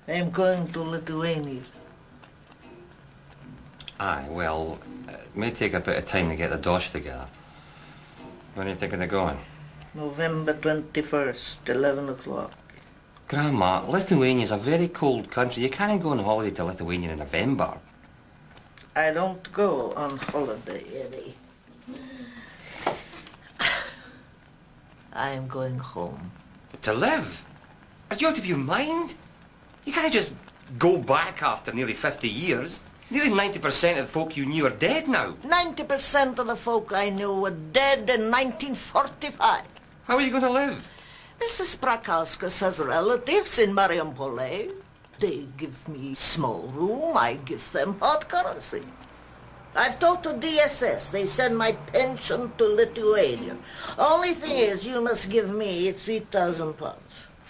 I'm going to Lithuania. Aye, well, it may take a bit of time to get the dosh together. When are you thinking of going? November 21st, 11 o'clock. Grandma, Lithuania's a very cold country. You can't go on holiday to Lithuania in November. I don't go on holiday, Eddie. I'm going home. To live? Are you out of your mind? You can't just go back after nearly 50 years. Nearly 90% of the folk you knew are dead now. 90% of the folk I knew were dead in 1945. How are you going to live? Mrs. Prakauskas has relatives in Mariampole. They give me small room, I give them hard currency. I've talked to DSS. They send my pension to Lithuania. Only thing is, you must give me 3,000 pounds.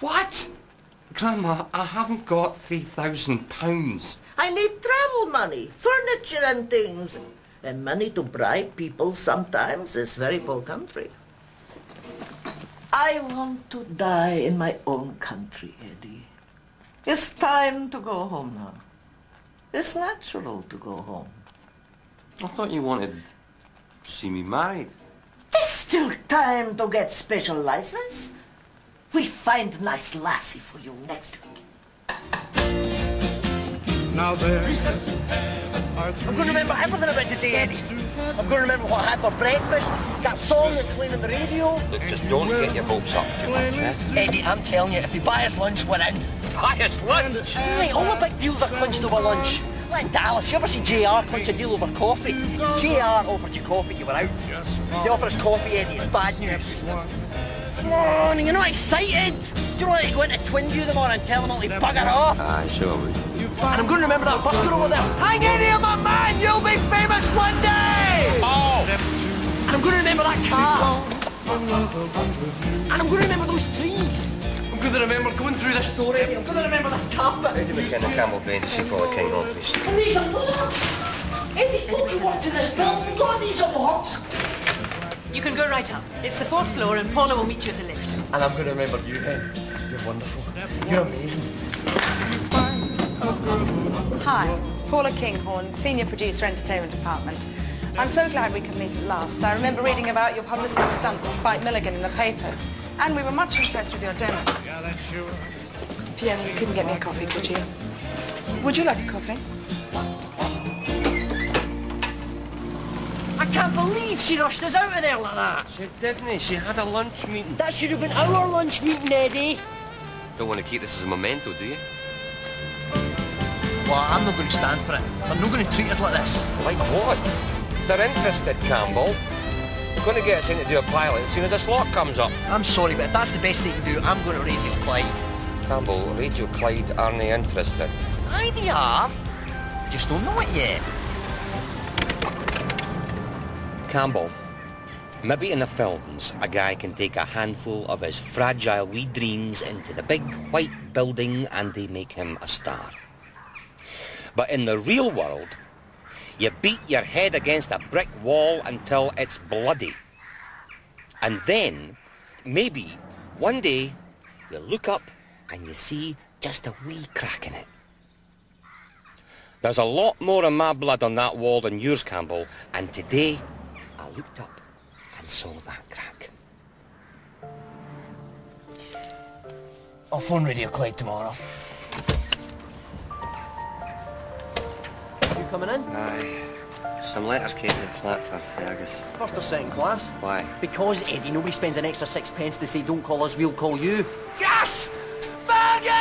What? Grandma, I haven't got £3,000. I need travel money, furniture and things. And money to bribe people sometimes is very poor country. I want to die in my own country, Eddie. It's time to go home now. It's natural to go home. I thought you wanted to see me married. There's still time to get special license. We find nice lassie for you next week. Now there I'm going to remember everything about today, Eddie. I'm going to remember what I had for breakfast, that song that's playing on the radio. Look, just don't get your hopes up too much, eh? Eddie, I'm telling you, if they buy us lunch, we're in. Buy us lunch? Mate, all the big deals are clinched over lunch. Like in Dallas, you ever see JR clinch a deal over coffee? If JR offered you coffee, you were out. If they offer us coffee, Eddie, it's bad news. Come on, you're not excited? Do you want to go into Twinview in the morning and tell them all to bugger off? Aye, sure we. And I'm going to remember that busker over there. Hang in here, my man! You'll be famous one day! Oh! And I'm going to remember that car. And I'm going to remember those trees. I'm going to remember going through this door, Eddie. I'm going to remember this carpet. Eddie McKenna, Campbell Bain to see Paula King home, please. And these awards! Eddie, folk who worked in this building got these awards. You can go right up. It's the 4th floor and Paula will meet you at the lift. And I'm going to remember you, Hen. You're wonderful. You're amazing. Hi, Paula Kinghorn, Senior Producer, Entertainment Department. I'm so glad we can meet at last. I remember reading about your publicity stunt with Spike Milligan in the papers, and we were much impressed with your demo. Fiona, you couldn't get me a coffee, could you? Would you like a coffee? I can't believe she rushed us out of there like that. She didn't. She had a lunch meeting. That should have been our lunch meeting, Eddie. Don't want to keep this as a memento, do you? Well, I'm not going to stand for it. They're not going to treat us like this. Like what? They're interested, Campbell. They're going to get us in to do a pilot as soon as a slot comes up. I'm sorry, but if that's the best they can do, I'm going to Radio Clyde. Campbell, Radio Clyde aren't they interested? Aye, they are. You just don't know it yet. Campbell, maybe in the films a guy can take a handful of his fragile wee dreams into the big white building and they make him a star. But in the real world, you beat your head against a brick wall until it's bloody. And then, maybe, one day, you look up and you see just a wee crack in it. There's a lot more of my blood on that wall than yours, Campbell, and today I looked up and saw that crack. I'll phone Radio Clyde tomorrow. You coming in? Aye. Some letters came to the flat for Fergus. First or second class? Why? Because, Eddie, nobody spends an extra 6 pence to say don't call us, we'll call you. Yes! Fergus!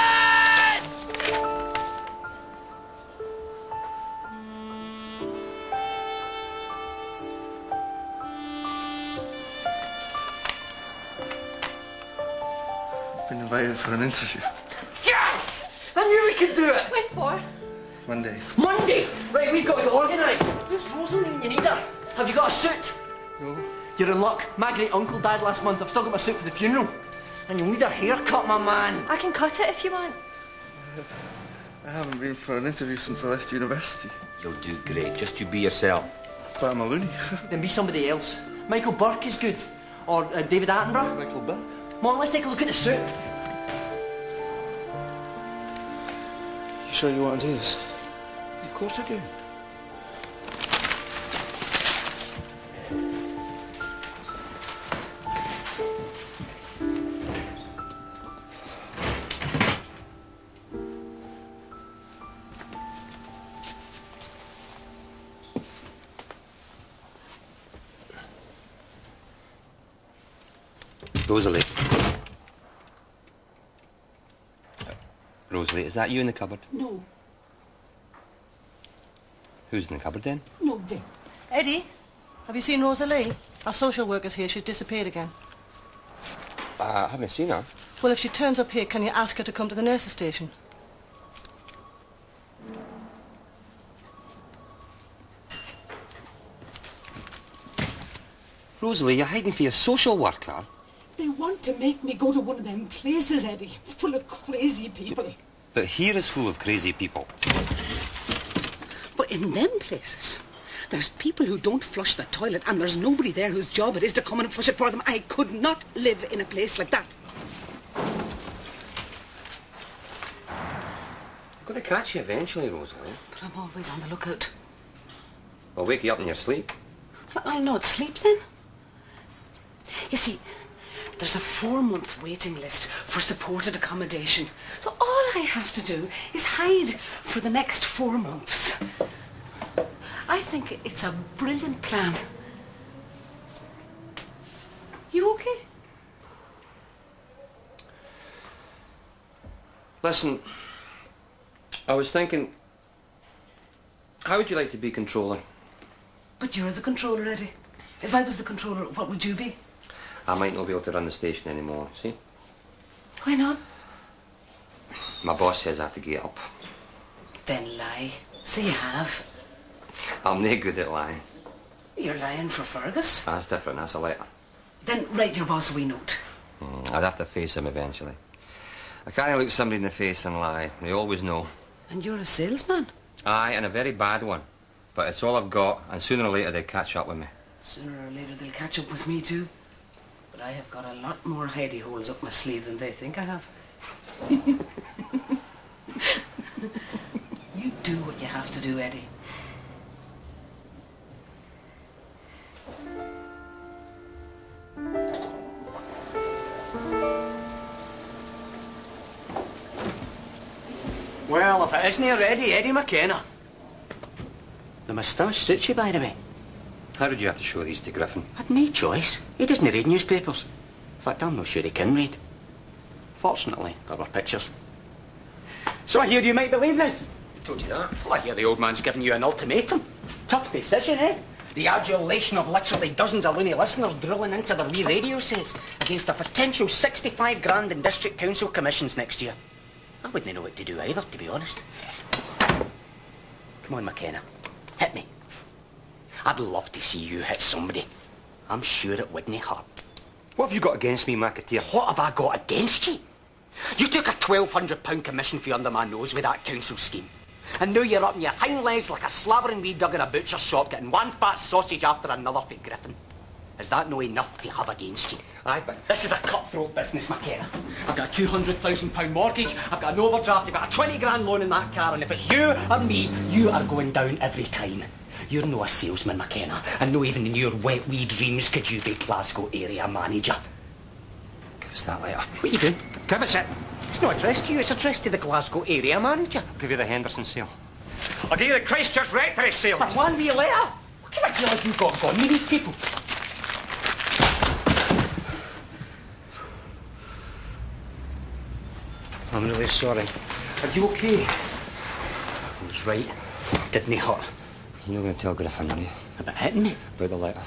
I've been invited for an interview. Yes! I knew we could do it! When for? Monday. Monday! Right, we've got to get organised. Where's Rosalind? You need her. Have you got a suit? No. You're in luck. My great uncle died last month. I've still got my suit for the funeral. And you'll need a haircut, my man. I can cut it if you want. I haven't been for an interview since I left university. You'll do great. Just you be yourself. Thought I'm a loony. Then be somebody else. Michael Burke is good. Or David Attenborough. Michael Burke. Come on, let's take a look at the suit. sure you want to do this? Of course I do. Rosalie. Rosalie, is that you in the cupboard? No. Who's in the cupboard then? No, Dick. Eddie, have you seen Rosalie? Our social worker's here. She's disappeared again. I haven't seen her. Well, if she turns up here, can you ask her to come to the nurse's station? Rosalie, you're hiding for your social worker? They want to make me go to one of them places, Eddie, full of crazy people. But here is full of crazy people. But in them places, there's people who don't flush the toilet, and there's nobody there whose job it is to come in and flush it for them. I could not live in a place like that. I'm going to catch you eventually, Rosalie. But I'm always on the lookout. I'll wake you up in your sleep. I'll not sleep then. You see, there's a 4-month waiting list for supported accommodation. So all I have to do is hide for the next 4 months. I think it's a brilliant plan. You okay? Listen, I was thinking, how would you like to be controller? But you're the controller, Eddie. If I was the controller, what would you be? I might not be able to run the station anymore, see? Why not? My boss says I have to get up. Then lie. Say you have. I'm no good at lying. You're lying for Fergus. That's different, that's a letter. Then write your boss a wee note. I'd have to face him eventually. I can't look somebody in the face and lie. They always know. And you're a salesman? Aye, and a very bad one. But it's all I've got, and sooner or later they catch up with me. Sooner or later they'll catch up with me too. But I have got a lot more hidey holes up my sleeve than they think I have. You do what you have to do, Eddie. Well, if it isn't already Eddie McKenna. The moustache suits you, by the way. How did you have to show these to Griffin? I'd no choice. He doesn't read newspapers. In fact, I'm not sure he can read. Fortunately, there were pictures. So I hear you might believe this. Told you that. Well, I hear the old man's giving you an ultimatum. Tough decision, eh? The adulation of literally dozens of loony listeners drilling into their wee radio sets against a potential 65 grand in district council commissions next year. I wouldn't know what to do either, to be honest. Come on, McKenna. Hit me. I'd love to see you hit somebody. I'm sure it wouldn't hurt. What have you got against me, McAteer? What have I got against you? You took a £1,200 commission fee under my nose with that council scheme. And now you're up in your hind legs like a slavering wee dug in a butcher's shop getting one fat sausage after another for Griffin. Is that no enough to have against you? Aye, but This is a cutthroat business, McKenna. I've got a £200,000 mortgage, I've got an overdraft, I've got a 20 grand loan in that car, and if it's you or me, you are going down every time. You're no a salesman, McKenna, and no even in your wet wee dreams could you be Glasgow area manager. give us that letter. What are you doing? Give us it. It's not addressed to you, it's addressed to the Glasgow area manager. I'll give you the Henderson sale. I'll give you the Christchurch rectory sale. For one wee letter? What kind of deal have you got going with these people? I'm really sorry. Are you okay? I was right. Didn't hurt. You're not going to tell Griffin, are you? About hitting me? About the letter.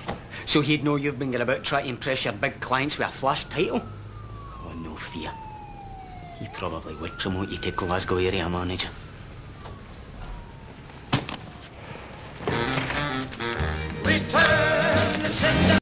So he'd know you've been going about trying to impress your big clients with a flash title? Oh, no fear. He probably would promote you to Glasgow area manager.